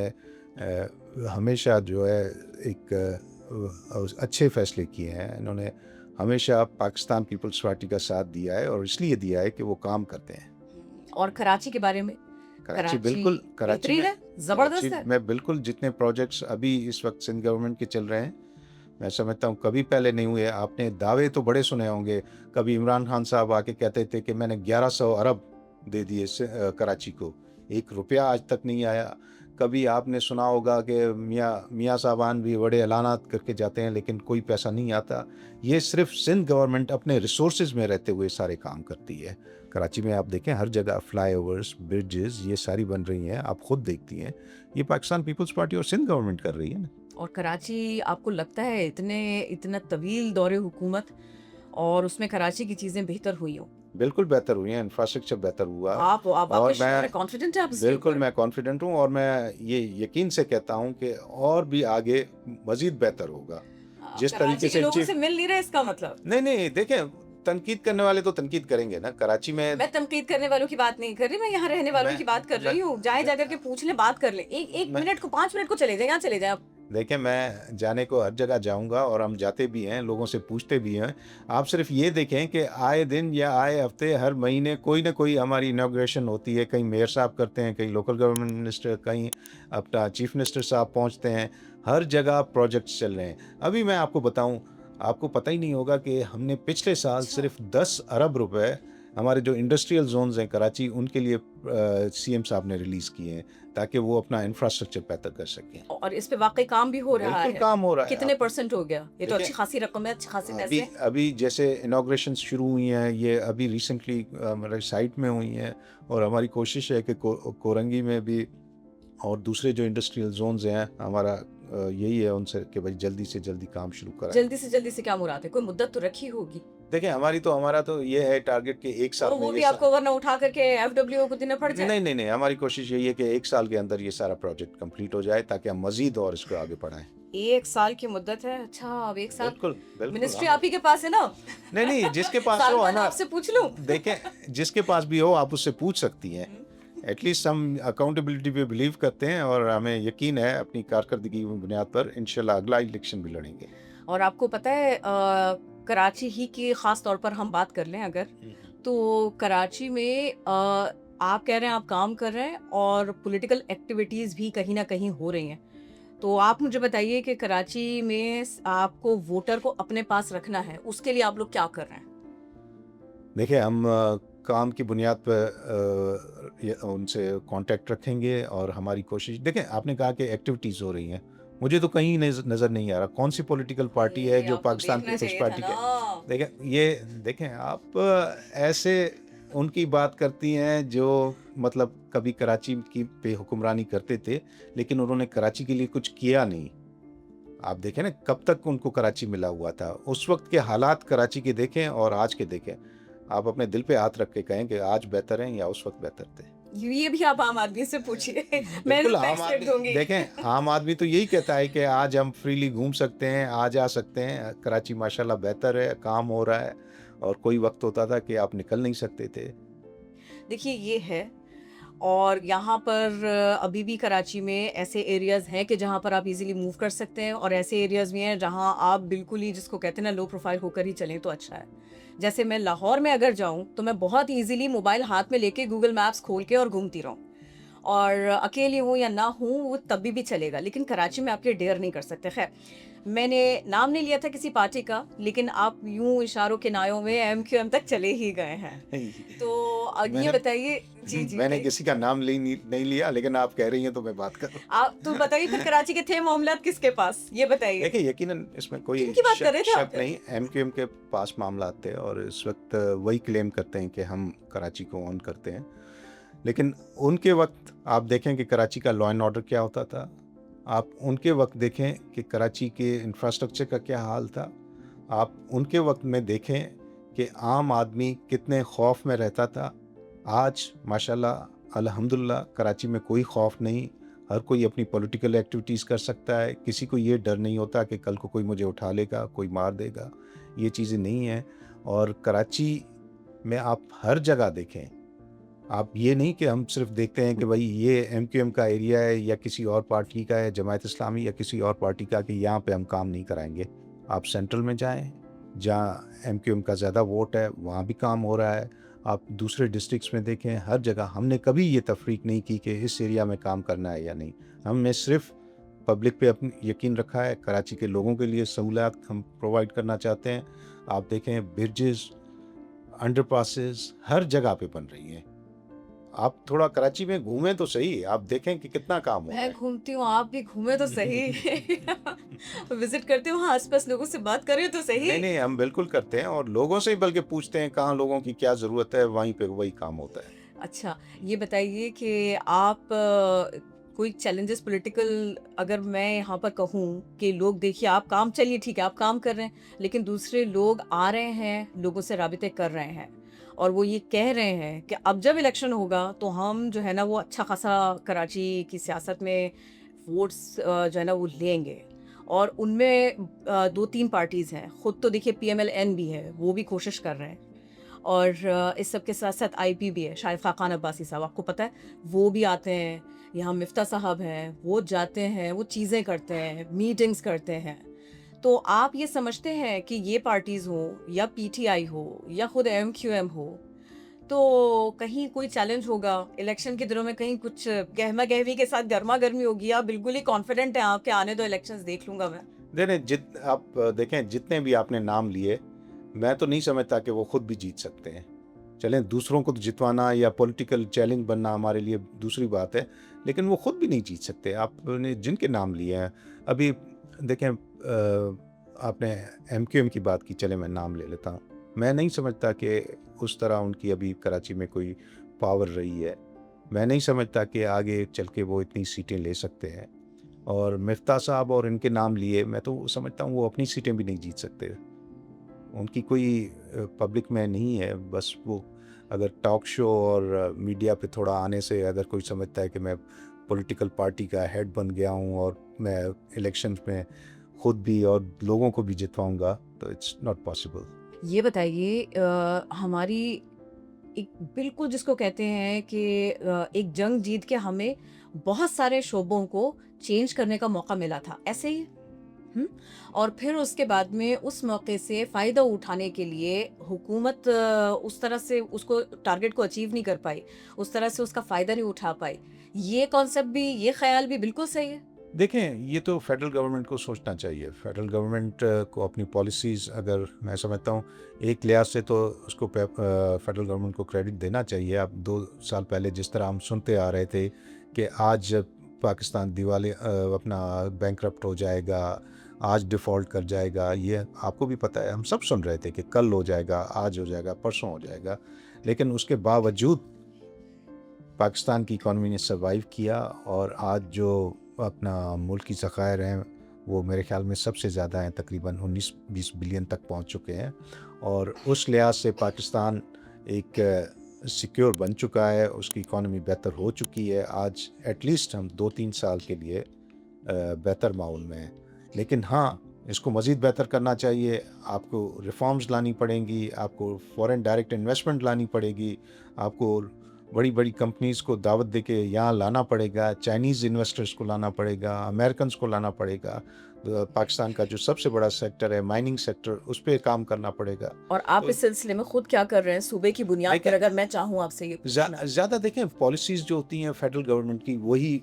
हमेशा जो है एक अच्छे फैसले किए हैं। इन्होंने हमेशा पाकिस्तान पीपल्स पार्टी का साथ दिया है, और इसलिए दिया है कि वो काम करते हैं। और कराची के बारे में? कराची बिल्कुल, कराची बेहतरीन में, है, जबरदस्त कराची है। में बिल्कुल जितने प्रोजेक्ट्स अभी इस वक्त सिंध गवर्नमेंट के चल रहे हैं, मैं समझता हूँ कभी पहले नहीं हुए। आपने दावे तो बड़े सुने होंगे, कभी इमरान खान साहब आके कहते थे कि मैंने 1100 अरब दे दिए कराची को, 1 रुपया आज तक नहीं आया। कभी आपने सुना होगा कि मियाँ साहबान भी बड़े ऐलानात करके जाते हैं, लेकिन कोई पैसा नहीं आता। ये सिर्फ सिंध गवर्नमेंट अपने रिसोर्सेज में रहते हुए सारे काम करती है। कराची में आप देखें, हर जगह फ्लाईओवर्स, ब्रिजेस, ये सारी बन रही हैं, आप खुद देखती हैं। ये पाकिस्तान पीपल्स पार्टी और सिंध गवर्नमेंट कर रही है ना। और कराची, आपको लगता है इतना तवील दौरे हुकूमत और उसमें कराची की चीजें बेहतर हुई हो? बिल्कुल बेहतर हुई हैं, इंफ्रास्ट्रक्चर बेहतर हुआ। आप और मैं कॉन्फिडेंट है आप इसके बिल्कुल ऊपर? मैं कॉन्फिडेंट हूँ, और मैं ये यकीन से कहता हूँ कि और भी आगे मज़ीद बेहतर होगा। आप जिस कराची तरीके के से लोगों चीफ, से मिल नहीं रहे इसका मतलब? नहीं नहीं, देखें, तनकीद करने वाले तो तनकीद करेंगे ना। कराची में मैं तनकीद करने वालों की बात नहीं कर रही, मैं यहाँ रहने वालों मैं की बात कर मैं रही हूँ। जाए जा करके पूछ लें, बात कर लें। एक मैं मिनट को 5 मिनट को चले जाएँ, यहाँ चले जाएँ आप। देखिए, मैं जाने को हर जगह जाऊँगा और हम जाते भी हैं, लोगों से पूछते भी हैं। आप सिर्फ़ ये देखें कि आए दिन या आए हफ़्ते, हर महीने कोई न कोई हमारी इनॉग्रेशन होती है। कहीं मेयर साहब करते हैं, कहीं लोकल गवर्नमेंट मिनिस्टर, कहीं अपना चीफ़ मिनिस्टर साहब पहुँचते हैं। हर जगह प्रोजेक्ट्स चल रहे हैं। अभी मैं आपको बताऊँ, आपको पता ही नहीं होगा कि हमने पिछले साल अच्छा। सिर्फ़ 10 अरब रुपए हमारे जो इंडस्ट्रियल ज़ोन्स हैं कराची, उनके लिए सीएम साहब ने रिलीज़ किए हैं, ताकि वो अपना इंफ्रास्ट्रक्चर बेहतर कर सकें। और इस पे वाक़ई काम भी हो रहा बिल्कुल है। काम हो रहा है। कितने आप परसेंट हो गया? ये तो देखिए, अच्छी खासी रकम है, अच्छे खासे अभी पैसे। अभी जैसे इनॉग्रेशंस शुरू हुई हैं, ये अभी रिसेंटली हमारे साइट में हुई हैं, और हमारी कोशिश है कि कोरंगी में भी और दूसरे जो इंडस्ट्रियल ज़ोन्स हैं, हमारा यही है उनसे कि भाई जल्दी से जल्दी काम शुरू कराएँ। जल्दी से क्या मुराद है? कोई मुद्दत तो रखी होगी। देखिए, हमारा तो ये है टारगेट कि 1 साल और में वो ये भी आपको वरना उठा करके एफडब्ल्यू को देना पड़ जाए। नहीं, हमारी कोशिश यही है कि 1 साल के अंदर ये सारा प्रोजेक्ट कंप्लीट हो जाए, ताकि हम मज़ीद और इसको आगे बढ़ाएँ। 1 साल की मुद्दत है। अच्छा, अब 1 साल बिल्कुल, बिल्कुल। मिनिस्ट्री आप ही के पास है ना? नहीं, जिसके पास साल हो बाद हमें आपसे पूछ लूँ? देखें, जिसके पास भी हो आप उससे पूछ सकती हैं। हुँ। एटलीस्ट हम अकाउंटेबिलिटी पे बिलीव करते हैं, और हमें यकीन है अपनी कारकर्दगी की बुनियाद पर इंशाल्लाह अगला इलेक्शन भी लड़ेंगे। और आपको पता है कराची ही की ख़ास तौर पर हम बात कर लें अगर, हुँ, तो कराची में आप कह रहे हैं आप काम कर रहे हैं और पॉलिटिकल एक्टिविटीज़ भी कहीं न कहीं हो रही हैं। तो आप मुझे बताइए कि कराची में आपको वोटर को अपने पास रखना है, उसके लिए आप लोग क्या कर रहे हैं? देखिए, हम काम की बुनियाद पर ये उनसे कांटेक्ट रखेंगे, और हमारी कोशिश देखें, आपने कहा कि एक्टिविटीज़ हो रही हैं। मुझे तो कहीं नज़र नहीं आ रहा कौन सी पॉलिटिकल पार्टी है अरे! जो आपको पाकिस्तान देखना पीपल्स चाहिए था पार्टी के ना। देखें आप ऐसे उनकी बात करती हैं जो मतलब कभी कराची की पे हुक्मरानी करते थे, लेकिन उन्होंने कराची के लिए कुछ किया नहीं। आप देखें ना, कब तक उनको कराची मिला हुआ था। उस वक़्त के हालात कराची के देखें और आज के देखें। आप अपने दिल पे हाथ रख के कहें कि आज बेहतर हैं या उस वक़्त बेहतर थे। ये भी आप आम आदमी से पूछिए। मैं बिल्कुल, तो आम बैक स्टेप आदमी दूँगी। देखें, आम आदमी तो यही कहता है कि आज हम फ्रीली घूम सकते हैं, आ जा सकते हैं। कराची माशाल्लाह बेहतर है, काम हो रहा है, और कोई वक़्त होता था कि आप निकल नहीं सकते थे। देखिए ये है और यहाँ पर अभी भी कराची में ऐसे एरियाज़ हैं कि जहाँ पर आप इज़िली मूव कर सकते हैं और ऐसे एरियाज़ भी हैं जहाँ आप बिल्कुल ही जिसको कहते हैं ना लो प्रोफ़ाइल होकर ही चलें तो अच्छा है। जैसे मैं लाहौर में अगर जाऊँ तो मैं बहुत ईज़िली मोबाइल हाथ में लेके गूगल मैप्स खोल के और घूमती रहूँ। और अकेली हूँ या ना हूँ वो तभी भी चलेगा, लेकिन कराची में आप ये डेयर नहीं कर सकते। ख़ैर, मैंने नाम नहीं लिया था किसी पार्टी का, लेकिन आप यूँ इशारों के नायों में एमक्यूएम तक चले ही गए हैं। तो ये मैंने बताइए जी, जी मैंने बताइए। किसी का नाम नहीं लिया, लेकिन आप कह रही हैं तो मैं बात करूँ। आप तो बताइए फिर कराची के थे मामलात किसके पास? ये बताइए। देखिए, यकीनन इसमें कोई किनकी बात कर रहे थे आप शक फिर? नहीं, एमक्यूएम के पास मामला थे, और इस वक़्त वही क्लेम करते हैं कि हम कराची को ओन करते हैं। लेकिन उनके वक़्त आप देखें कि कराची का लॉ एंड ऑर्डर क्या होता था। आप उनके वक़्त देखें कि कराची के इंफ्रास्ट्रक्चर का क्या हाल था। आप उनके वक़्त में देखें कि आम आदमी कितने खौफ में रहता था। आज माशाल्लाह अल्हम्दुलिल्लाह कराची में कोई खौफ नहीं। हर कोई अपनी पॉलिटिकल एक्टिविटीज़ कर सकता है। किसी को ये डर नहीं होता कि कल को कोई मुझे उठा लेगा, कोई मार देगा। ये चीज़ें नहीं हैं, और कराची में आप हर जगह देखें, आप ये नहीं कि हम सिर्फ देखते हैं कि भाई ये एमक्यूएम का एरिया है या किसी और पार्टी का है, जमात इस्लामी या किसी और पार्टी का, कि यहाँ पे हम काम नहीं कराएंगे। आप सेंट्रल में जाएं, जहाँ एमक्यूएम का ज़्यादा वोट है, वहाँ भी काम हो रहा है। आप दूसरे डिस्ट्रिक्ट्स में देखें, हर जगह हमने कभी ये तफरीक नहीं की कि इस एरिया में काम करना है या नहीं। हमने सिर्फ पब्लिक पे अपनी यकीन रखा है। कराची के लोगों के लिए सहूलियात हम प्रोवाइड करना चाहते हैं। आप देखें, ब्रिजेस, अंडरपासेस हर जगह पे बन रही हैं। आप थोड़ा कराची में घूमें तो सही, आप देखें कि कितना काम हो रहा मैं है। घूमती हूँ, आप भी घूमे तो सही। विज़िट करती हूँ, आस-पास लोगों से बात करें तो सही। नहीं, हम बिल्कुल करते हैं, और लोगों से ही बल्कि पूछते हैं कहाँ लोगों की क्या ज़रूरत है, वहीं पे वही काम होता है। अच्छा, ये बताइए कि आप कोई चैलेंजेस पॉलिटिकल अगर मैं यहाँ पर कहूँ कि लोग देखिए आप काम चलिए ठीक है, आप काम कर रहे हैं, लेकिन दूसरे लोग आ रहे हैं, लोगों से राबिते कर रहे हैं और वो ये कह रहे हैं कि अब जब इलेक्शन होगा तो हम जो है ना वो अच्छा खासा कराची की सियासत में वोट्स जो है ना वो लेंगे। और उनमें 2-3 पार्टीज़ हैं। खुद तो देखिए पीएमएल-एन भी है, वो भी कोशिश कर रहे हैं। और इस सब के साथ-साथ आईपी भी है, शायद ख़ाक़ान अब्बासी साहब, आपको पता है? वो भी आते हैं, यहाँ मिफ्ता साहब हैं, वो जाते हैं, वो चीज़ें करते हैं, मीटिंग्स करते हैं। तो आप ये समझते हैं कि ये पार्टीज़ हों या पीटीआई हो या खुद एमक्यूएम हो, तो कहीं कोई चैलेंज होगा इलेक्शन के दिनों में, कहीं कुछ गहमा-गहमी के साथ गरमा-गर्मी होगी, या बिल्कुल ही कॉन्फिडेंट हैं आप कि आने दो इलेक्शंस देख लूँगा मैं? आप देखें जितने भी आपने नाम लिए, मैं तो नहीं समझता कि वो खुद भी जीत सकते हैं। चलें दूसरों को तो जितवाना या पॉलिटिकल चैलेंज बनना हमारे लिए दूसरी बात है, लेकिन वो खुद भी नहीं जीत सकते। आपने जिनके नाम लिए हैं, अभी देखें आपने एमक्यूएम की बात की, चलें मैं नाम ले लेता हूँ। मैं नहीं समझता कि उस तरह उनकी अभी कराची में कोई पावर रही है। मैं नहीं समझता कि आगे चल के वो इतनी सीटें ले सकते हैं। और मिफ्ता साहब और इनके नाम लिए, मैं तो समझता हूँ वो अपनी सीटें भी नहीं जीत सकते। उनकी कोई पब्लिक में नहीं है, बस वो अगर टॉक शो और मीडिया पे थोड़ा आने से अगर कोई समझता है कि मैं पॉलिटिकल पार्टी का हेड बन गया हूँ और मैं इलेक्शंस में खुद भी और लोगों को भी जितवाऊंगा, तो इट्स नॉट पॉसिबल। ये बताइए, हमारी एक बिल्कुल जिसको कहते हैं कि एक जंग जीत के हमें बहुत सारे शोबों को चेंज करने का मौका मिला था, ऐसे ही? हुँ? और फिर उसके बाद में उस मौके से फ़ायदा उठाने के लिए हुकूमत उस तरह से उसको टारगेट को अचीव नहीं कर पाई, उस तरह से उसका फ़ायदा नहीं उठा पाई। ये कॉन्सेप्ट भी, ये ख़्याल भी बिल्कुल सही है। देखें, ये तो फेडरल गवर्नमेंट को सोचना चाहिए। फेडरल गवर्नमेंट को अपनी पॉलिसीज़, अगर मैं समझता हूँ एक लिहाज से तो उसको फेडरल गवर्नमेंट को क्रेडिट देना चाहिए। अब 2 साल पहले जिस तरह हम सुनते आ रहे थे कि आज पाकिस्तान अपना बैंकरप्ट हो जाएगा, आज डिफ़ॉल्ट कर जाएगा, ये आपको भी पता है, हम सब सुन रहे थे कि कल हो जाएगा, आज हो जाएगा, परसों हो जाएगा। लेकिन उसके बावजूद पाकिस्तान की इकॉनमी ने सर्वाइव किया और आज जो अपना मुल्की ज़खायर हैं वो मेरे ख़्याल में सबसे ज़्यादा हैं, तकरीबन 19-20 बिलियन तक पहुंच चुके हैं। और उस लिहाज से पाकिस्तान एक सिक्योर बन चुका है, उसकी इकॉनमी बेहतर हो चुकी है। आज एटलीस्ट हम 2-3 साल के लिए बेहतर माहौल में हैं। लेकिन हाँ, इसको मज़ीद बेहतर करना चाहिए। आपको रिफॉर्म्स लानी पड़ेंगी, आपको फॉरेन डायरेक्ट इन्वेस्टमेंट लानी पड़ेगी, आपको बड़ी बड़ी कंपनीज़ को दावत दे के यहाँ लाना पड़ेगा, चाइनीज़ इन्वेस्टर्स को लाना पड़ेगा, अमेरिकन्स को लाना पड़ेगा। पाकिस्तान का जो सबसे बड़ा सेक्टर है माइनिंग सेक्टर, उस पर काम करना पड़ेगा। और आप तो इस सिलसिले में खुद क्या कर रहे हैं सूबे की बुनियाद पर, देखिए, अगर मैं चाहूँ आपसे ये पूछना? ज़्यादा देखें, पॉलिसीज़ जो होती हैं फेडरल गवर्नमेंट की, वही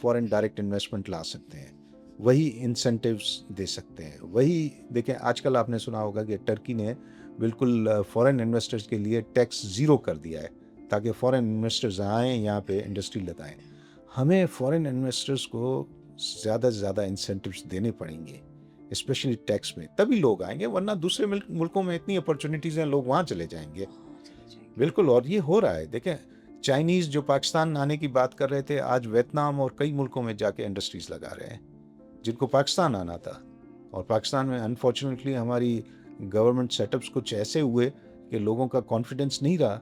फॉरेन डायरेक्ट इन्वेस्टमेंट ला सकते हैं, वही इंसेंटिव्स दे सकते हैं। वही देखें, आजकल आपने सुना होगा कि टर्की ने बिल्कुल फॉरेन इन्वेस्टर्स के लिए टैक्स ज़ीरो कर दिया है ताकि फॉरेन इन्वेस्टर्स आएँ यहाँ पे इंडस्ट्री लगाएं। हमें फॉरेन इन्वेस्टर्स को ज़्यादा से ज़्यादा इंसेंटिव्स देने पड़ेंगे, स्पेशली टैक्स में, तभी लोग आएंगे, वरना दूसरे मुल्कों में इतनी अपॉर्चुनिटीज़ हैं, लोग वहाँ चले जाएंगे। बिल्कुल, और ये हो रहा है। देखें, चाइनीज़ जो पाकिस्तान आने की बात कर रहे थे, आज वियतनाम और कई मुल्कों में जाके इंडस्ट्रीज़ लगा रहे हैं, जिनको पाकिस्तान आना था। और पाकिस्तान में अनफॉर्चुनेटली हमारी गवर्नमेंट सेटअप्स कुछ ऐसे हुए कि लोगों का कॉन्फिडेंस नहीं रहा,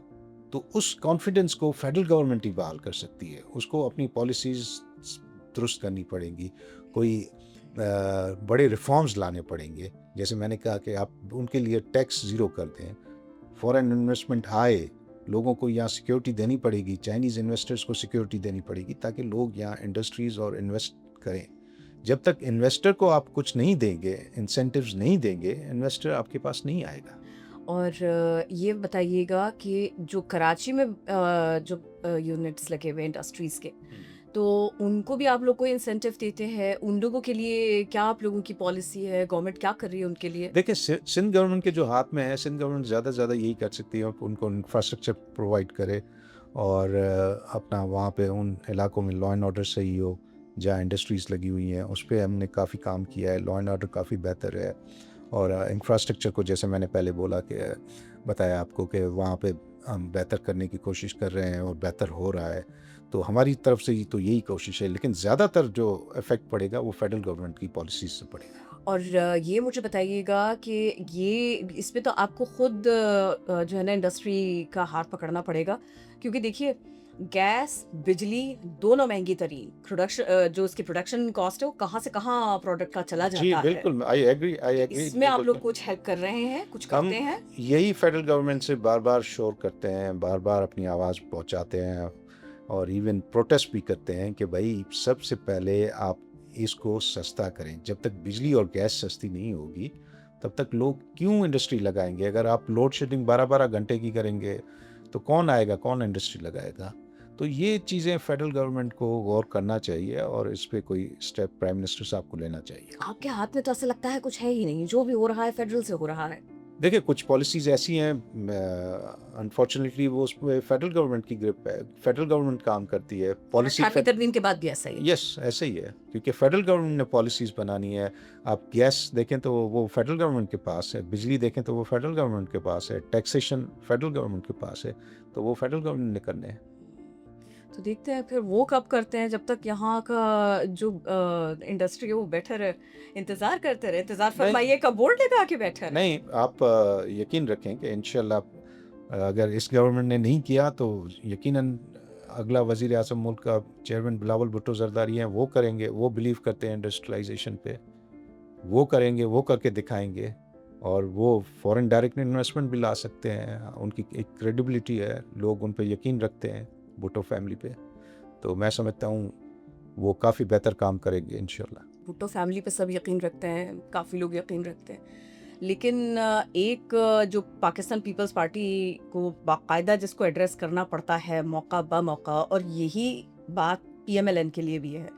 तो उस कॉन्फिडेंस को फेडरल गवर्नमेंट ही बहाल कर सकती है। उसको अपनी पॉलिसीज़ दुरुस्त करनी पड़ेंगी, कोई बड़े रिफॉर्म्स लाने पड़ेंगे। जैसे मैंने कहा कि आप उनके लिए टैक्स ज़ीरो कर दें, फॉरेन इन्वेस्टमेंट आए, लोगों को यहाँ सिक्योरिटी देनी पड़ेगी, चाइनीज़ इन्वेस्टर्स को सिक्योरिटी देनी पड़ेगी ताकि लोग यहाँ इंडस्ट्रीज़ और इन्वेस्ट करें। जब तक इन्वेस्टर को आप कुछ नहीं देंगे, इंसेंटिव्स नहीं देंगे, इन्वेस्टर आपके पास नहीं आएगा। और ये बताइएगा कि जो कराची में जो यूनिट्स लगे हुए इंडस्ट्रीज़ के, तो उनको भी आप लोग कोई इंसेंटिव देते हैं? उन लोगों के लिए क्या आप लोगों की पॉलिसी है? गवर्नमेंट क्या कर रही है उनके लिए? देखिए, सिंध गवर्नमेंट के जो हाथ में है, सिंध गवर्नमेंट ज़्यादा से ज़्यादा यही कर सकती है, उनको इंफ्रास्ट्रक्चर प्रोवाइड करे और अपना वहाँ पे उन इलाकों में लॉ एंड ऑर्डर सही हो, जहाँ इंडस्ट्रीज़ लगी हुई हैं, उस पे हमने काफ़ी काम किया है, लॉ एंड ऑर्डर काफ़ी बेहतर है। और इंफ्रास्ट्रक्चर को, जैसे मैंने पहले बोला कि बताया आपको कि वहाँ पे हम बेहतर करने की कोशिश कर रहे हैं और बेहतर हो रहा है। तो हमारी तरफ से तो यही कोशिश है, लेकिन ज़्यादातर जो इफ़ेक्ट पड़ेगा वो फेडरल गवर्नमेंट की पॉलिसीज़ से पड़ेगा। और ये मुझे बताइएगा कि ये इसमें तो आपको खुद जो है ना इंडस्ट्री का हाथ पकड़ना पड़ेगा, क्योंकि देखिए गैस, बिजली दोनों महँगी तरीन। जो उसकी प्रोडक्शन कॉस्ट है वो कहाँ से कहाँ प्रोडक्ट का चला जी, जाता है। बिल्कुल, आई तो एग्री इसमें आप बिल्कुल। लोग कुछ हेल्प कर रहे हैं, कुछ हम करते हैं? यही फेडरल गवर्नमेंट से बार-बार शोर करते हैं, बार-बार अपनी आवाज़ पहुँचाते हैं और इवन प्रोटेस्ट भी करते हैं कि भई सबसे पहले आप इसको सस्ता करें। जब तक बिजली और गैस सस्ती नहीं होगी, तब तक लोग क्यों इंडस्ट्री लगाएँगे? अगर आप लोड शेडिंग 12-12 घंटे की करेंगे, तो कौन आएगा, कौन इंडस्ट्री लगाएगा? तो ये चीज़ें फेडरल गवर्नमेंट को गौर करना चाहिए और इस पे कोई स्टेप प्राइम मिनिस्टर साहब को लेना चाहिए। आपके हाथ में तो ऐसा लगता है कुछ है ही नहीं, जो भी हो रहा है फेडरल से हो रहा है। देखिए, कुछ पॉलिसीज़ ऐसी हैं अनफॉर्चुनेटली वो उसमें फेडरल गवर्नमेंट की ग्रिप है। फेडरल गवर्नमेंट काम करती है। पॉलिसी 18वीं तरमीम के बाद भी ऐसा ही है। यस, ऐसे ही है क्योंकि फेडरल गवर्नमेंट ने पॉलिसीज़ बनानी है। आप गैस देखें तो वो फेडरल गवर्नमेंट के पास है, बिजली देखें तो वो फेडरल गवर्नमेंट के पास है, टैक्सेशन फेडरल गवर्नमेंट के पास है, तो वो फेडरल गवर्नमेंट ने करने हैं। तो देखते हैं फिर वो कब करते हैं, जब तक यहाँ का जो इंडस्ट्री है वो बेटर है। इंतज़ार करते रहे, इंतज़ार नहीं, फरमाइए कब बोर्ड लगा के बैठा रहे। नहीं आप यकीन रखें कि इंशाल्लाह अगर इस गवर्नमेंट ने नहीं किया तो यकीनन अगला वज़ीर आज़म मुल्क का चेयरमैन बिलावल भुट्टो ज़रदारी हैं, वो करेंगे। वो बिलीव करते हैं इंडस्ट्रियलाइज़ेशन पे। वो करेंगे, वो करके दिखाएँगे और वो फॉरेन डायरेक्ट इन्वेस्टमेंट भी ला सकते हैं। उनकी एक क्रेडिबिलिटी है, लोग उन पे यकीन रखते हैं, भुट्टो फैमिली पे। तो मैं समझता हूँ वो काफ़ी बेहतर काम करेंगे इंशाल्लाह। भुट्टो फैमिली पे सब यकीन रखते हैं, काफ़ी लोग यकीन रखते हैं। लेकिन जो पाकिस्तान पीपल्स पार्टी को बाकायदा जिसको एड्रेस करना पड़ता है मौका ब मौका, और यही बात पीएमएलएन के लिए भी है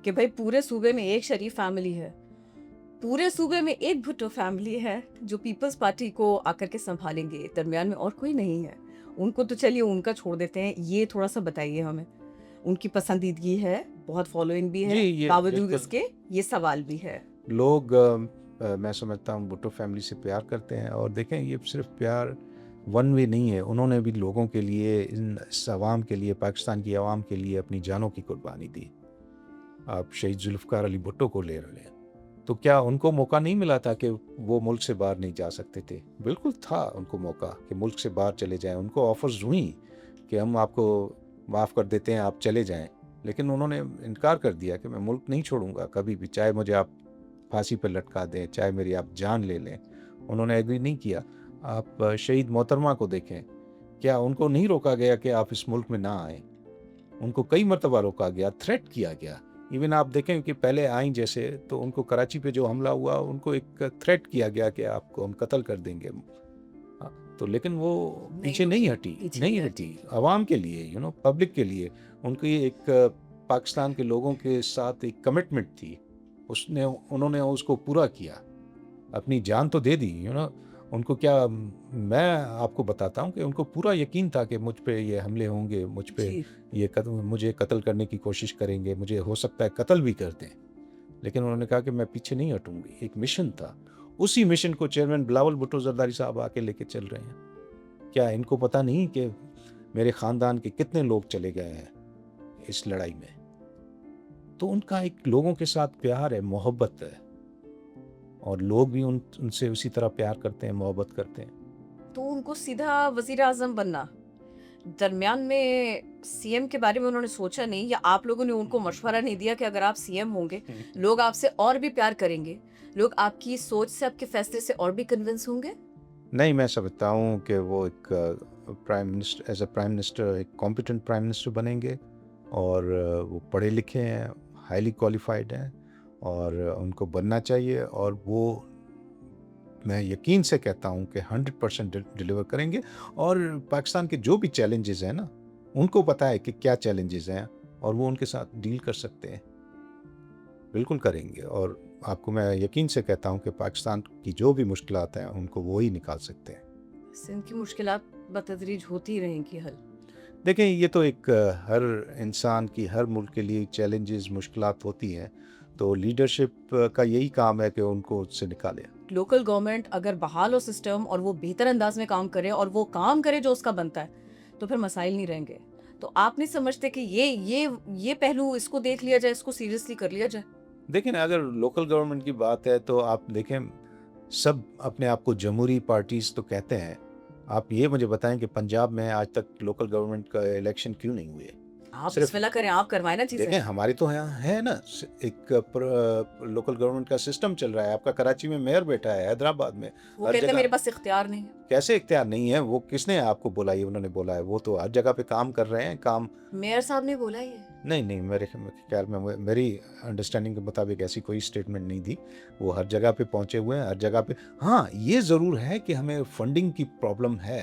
कि भाई पूरे सूबे में एक शरीफ फैमिली है, पूरे सूबे में एक भुट्टो फैमिली है जो पीपल्स पार्टी को आकर के संभालेंगे, दरमियान में और कोई नहीं है। उनको तो चलिए उनका छोड़ देते हैं, ये थोड़ा सा बताइए हमें। उनकी पसंदीदगी है, बहुत फॉलोइंग भी जी, है, ये बावजूद बिल्कुल इसके ये सवाल भी है। लोग मैं समझता हूँ भुट्टो फैमिली से प्यार करते हैं और देखें ये सिर्फ प्यार वन वे नहीं है। उन्होंने भी लोगों के लिए इस अवाम के लिए, पाकिस्तान की अवाम के लिए अपनी जानों की कुर्बानी दी। आप शहीद जुल्फ़िकार अली भुट्टो को ले रहे हैं, तो क्या उनको मौका नहीं मिला था कि वो मुल्क से बाहर नहीं जा सकते थे? बिल्कुल था उनको मौका कि मुल्क से बाहर चले जाएं। उनको ऑफर्स हुई कि हम आपको माफ़ कर देते हैं, आप चले जाएं, लेकिन उन्होंने इनकार कर दिया कि मैं मुल्क नहीं छोड़ूंगा कभी भी, चाहे मुझे आप फांसी पर लटका दें, चाहे मेरी आप जान ले लें। उन्होंने एग्री नहीं किया। आप शहीद मोहतरमा को देखें, क्या उनको नहीं रोका गया कि आप इस मुल्क में ना आएं? उनको कई मरतबा रोका गया, थ्रेट किया गया। इवन आप देखें कि पहले आई जैसे तो उनको कराची पे जो हमला हुआ उनको एक थ्रेट किया गया कि आपको हम कत्ल कर देंगे। तो लेकिन वो पीछे नहीं हटी, नहीं हटी अवाम के लिए, पब्लिक के लिए। उनकी एक पाकिस्तान के लोगों के साथ एक कमिटमेंट थी, उन्होंने उसको पूरा किया, अपनी जान तो दे दी। उनको क्या, मैं आपको बताता हूँ कि उनको पूरा यकीन था कि मुझ पे ये हमले होंगे, मुझ पे ये मुझे कत्ल करने की कोशिश करेंगे, मुझे हो सकता है कत्ल भी कर दें, लेकिन उन्होंने कहा कि मैं पीछे नहीं हटूंगी। एक मिशन था, उसी मिशन को चेयरमैन बिलावल भुट्टो जरदारी साहब आके लेके चल रहे हैं। क्या इनको पता नहीं कि मेरे ख़ानदान के कितने लोग चले गए हैं इस लड़ाई में? तो उनका एक लोगों के साथ प्यार है, मोहब्बत है, और लोग भी उनसे उसी तरह प्यार करते हैं, मोहब्बत करते हैं। तो उनको सीधा वज़ीर आज़म बनना, दरमियान में सीएम के बारे में उन्होंने सोचा नहीं, या आप लोगों ने उनको मशवरा नहीं दिया कि अगर आप सीएम होंगे, लोग आपसे और भी प्यार करेंगे, लोग आपकी सोच से, आपके फैसले से और भी कन्विंस होंगे? नहीं, मैं समझता हूँ कि वो एक prime minister, as a prime minister एक कॉम्पिटेंट प्राइम मिनिस्टर बनेंगे और वो पढ़े लिखे हैं, हाईली क्वालिफाइड हैं और उनको बनना चाहिए, और वो मैं यकीन से कहता हूँ कि 100% डिलीवर करेंगे। और पाकिस्तान के जो भी चैलेंजेस हैं ना, उनको पता है कि क्या चैलेंजेस हैं और वो उनके साथ डील कर सकते हैं, बिल्कुल करेंगे। और आपको मैं यकीन से कहता हूँ कि पाकिस्तान की जो भी मुश्किलात हैं उनको वो ही निकाल सकते हैं। सिंध की मुश्किलात बतदरीज होती रहेंगी हल। देखें, ये तो एक हर इंसान की, हर मुल्क के लिए चैलेंजेस, मुश्किलात होती हैं, तो लीडरशिप का यही काम है कि उनको उससे निकाले। लोकल गवर्नमेंट अगर बहाल हो सिस्टम और वो बेहतर अंदाज में काम करे और वो काम करे जो उसका बनता है, तो फिर मसाइल नहीं रहेंगे। तो आप नहीं समझते कि ये पहलू इसको देख लिया जाए, इसको सीरियसली कर लिया जाए? देखें, अगर लोकल गवर्नमेंट की बात है तो आप देखें, सब अपने आप को जमहूरी पार्टीज तो कहते हैं, आप ये मुझे बताएं कि पंजाब में आज तक लोकल गवर्नमेंट का इलेक्शन क्यों नहीं हुए? आप सिर्फ बिस्मिल्लाह करें, आप करवाएं ना चीजें। देखें, हमारी तो यहाँ है ना, एक लोकल गवर्नमेंट का सिस्टम चल रहा है। आपका कराची में मेयर बैठा है, हैदराबाद में, वो हर कहते हैं जगह। मेरे पास इख्तियार नहीं है। कैसे इख्तियार नहीं है? वो किसने आपको बोला? ये उन्होंने बोला है। वो तो हर जगह पे काम कर रहे हैं, काम। मेयर साहब ने बोला ये। नहीं नहीं, मेरे ख्याल में मेरी अंडरस्टैंडिंग के मुताबिक ऐसी कोई स्टेटमेंट नहीं थी। वो हर जगह पे पहुंचे हुए हैं, हर जगह पे। हाँ, ये ज़रूर है कि हमें फंडिंग की प्रॉब्लम है।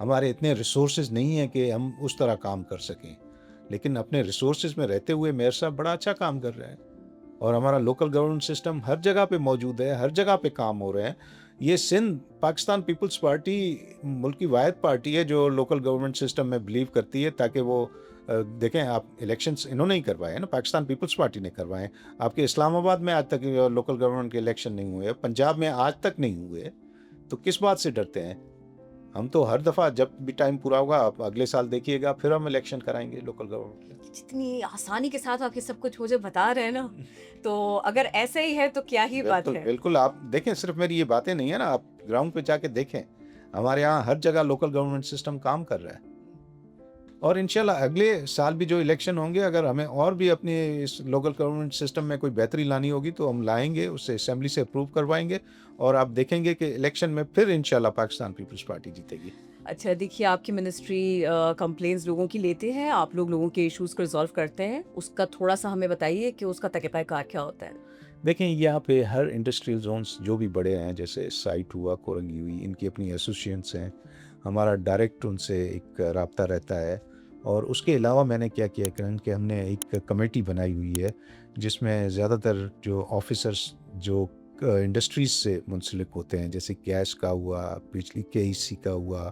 हमारे इतने रिसोर्सेज नहीं है कि हम उस तरह काम कर सकें, लेकिन अपने रिसोर्सेज में रहते हुए मेयर साहब बड़ा अच्छा काम कर रहे हैं। और हमारा लोकल गवर्नमेंट सिस्टम हर जगह पे मौजूद है, हर जगह पे काम हो रहे हैं। ये सिंध पाकिस्तान पीपल्स पार्टी मुल्क की वाहिद पार्टी है जो लोकल गवर्नमेंट सिस्टम में बिलीव करती है, ताकि वो देखें, आप इलेक्शंस इन्होंने ही करवाए हैं ना, पाकिस्तान पीपल्स पार्टी ने करवाए। आपके इस्लामाबाद में आज तक लोकल गवर्नमेंट के इलेक्शन नहीं हुए, पंजाब में आज तक नहीं हुए, तो किस बात से डरते हैं? हम तो हर दफ़ा जब भी टाइम पूरा होगा, आप अगले साल देखिएगा, फिर हम इलेक्शन कराएंगे लोकल गवर्नमेंट के। जितनी आसानी के साथ आप ये सब कुछ मुझे बता रहे हैं ना, तो अगर ऐसे ही है तो क्या ही बात बिल्कुल है। बिल्कुल, आप देखें, सिर्फ मेरी ये बातें नहीं है ना, आप ग्राउंड पे जाके देखें। हमारे यहाँ हर जगह लोकल गवर्नमेंट सिस्टम काम कर रहा है। और इंशाल्लाह अगले साल भी जो इलेक्शन होंगे, अगर हमें और भी अपने इस लोकल गवर्नमेंट सिस्टम में कोई बेहतरी लानी होगी तो हम लाएंगे, उससे असेंबली से अप्रूव करवाएंगे, और आप देखेंगे कि इलेक्शन में फिर इंशाल्लाह पाकिस्तान पीपल्स पार्टी जीतेगी। अच्छा, देखिए, आपकी मिनिस्ट्री कंप्लेंट्स लोगों की लेती है, आप लोगों के इश्यूज़ को रिज़ॉल्व करते हैं। उसका थोड़ा-सा हमें बताइए कि उसका तरीक़ाकार क्या होता है? देखें, यहाँ पे हर इंडस्ट्रियल जोन्स जो भी बड़े हैं, जैसे साइट हुआ, कोरंगी हुई, इनकी अपनी एसोसिएशंस हैं। हमारा डायरेक्ट उनसे एक राब्ता रहता है। और उसके अलावा मैंने क्या किया करण, कि हमने एक कमेटी बनाई हुई है जिसमें ज़्यादातर जो ऑफिसर्स जो इंडस्ट्रीज़ से मुंसलिक होते हैं, जैसे गैस का हुआ, बिजली केईसी का हुआ,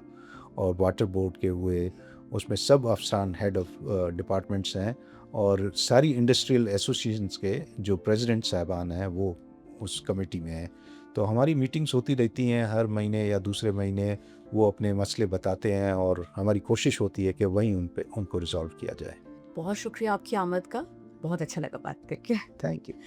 और वाटर बोर्ड के हुए, उसमें सब अफसरान हेड ऑफ डिपार्टमेंट्स हैं। और सारी इंडस्ट्रियल एसोसिएशंस के जो प्रेसिडेंट साहबान हैं वो उस कमेटी में हैं। तो हमारी मीटिंग्स होती रहती हैं हर महीने या दूसरे महीने। वो अपने मसले बताते हैं और हमारी कोशिश होती है कि वहीं उनको रिजॉल्व किया जाए। बहुत शुक्रिया आपकी आमद का, बहुत अच्छा लगा बात करके। Thank you.